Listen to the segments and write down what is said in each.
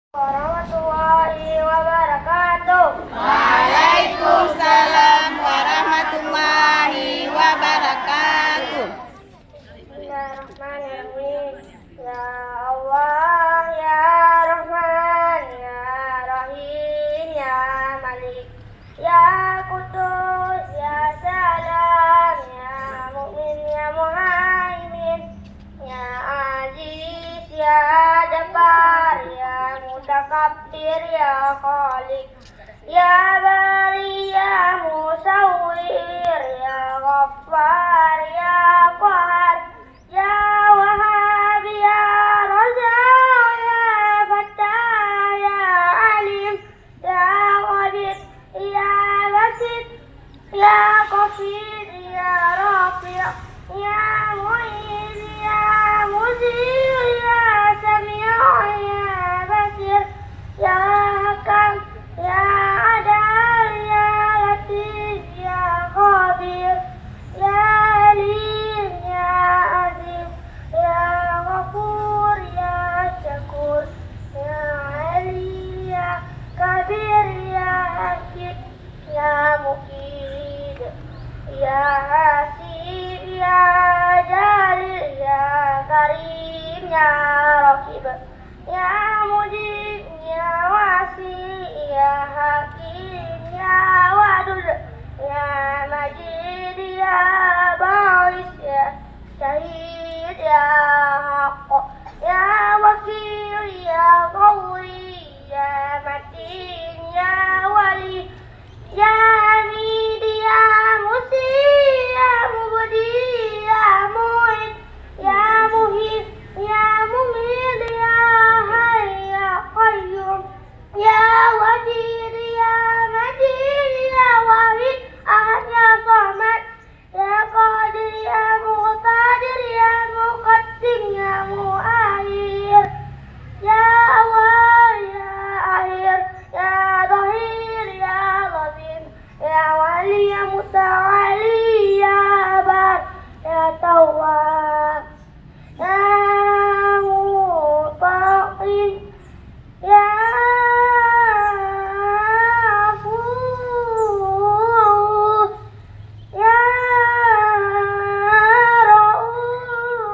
Warahmatullahi wabarakatuh. Waalaikumsalam warahmatullahi wabarakatuh. Bismillahirrahmanirrahim. Ya Allah, ya Rahman, ya Rahim, ya Malik, ya Qudus, ya Salam, ya Mu'min, ya Muhaimin, ya Aziz, ya Jabbar, ya Mutakabbir, ya Khaliq, ya Bari, ya Musawwir, ya Ghaffar, ya Qahar, ya Wahhab, ya Razzaq, ya Fattah, ya Alim, ya Qadir, ya Basit, ya Qafir, ya Rafi', ya Mu'id, ya Muzil, ya Sami', ya Basir, ya Hakam, ya Adal, ya Latif, ya Khabir, ya Alim, ya Azim, ya Ghafur, ya Syakur, ya Ali, ya Kabir, ya Hakim, ya Mukid, ya Hasib, ya Jalil, ya Karim, ya Raqib, ya Mujib, ya Wasi, ya Hakim, ya Wadud, ya Majid, ya Ba'is, ya Syahid, ya Haqq, ya Wakil, ya Qawi, ya Matin, ya Wali, ya Hamid, ya Musi, ya Mubdi, ya Mu'id, ya Muhib, ya Mumid, ya Hayy, ya Qayyum, ya Wajid, ya Majid, ya Wahid, Ahad, ya Samad, ya Qadir, ya Muqtadir, ya Muqaddim, ya Mu'akhir, ya Awwal, ya Akhir, ya Dhahir, ya Dhabir, ya Wali, ya Muta'ali, ya Abar, ya Tawwab, ya Mutaqin, ya Afuw, ya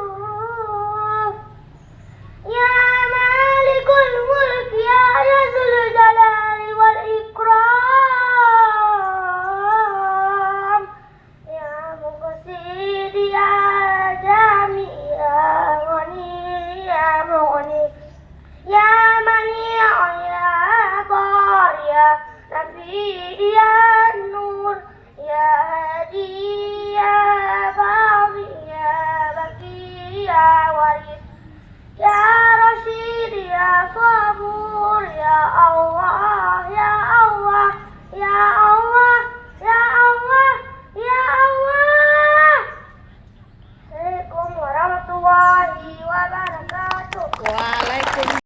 Ra'uf, ya Malikul Mulk, ya Dzul Jalali wal Ikram, ya Muqsid, ya Jami, ya Ghani, ya Mughni, ya Mani', ya Dhar, ya Nafi, ya Nur, ya Hadi, ya Baghi, ya Baqi, ya Waris, ya Rashid, ya Sabur, ya Allah, ya Allah, ya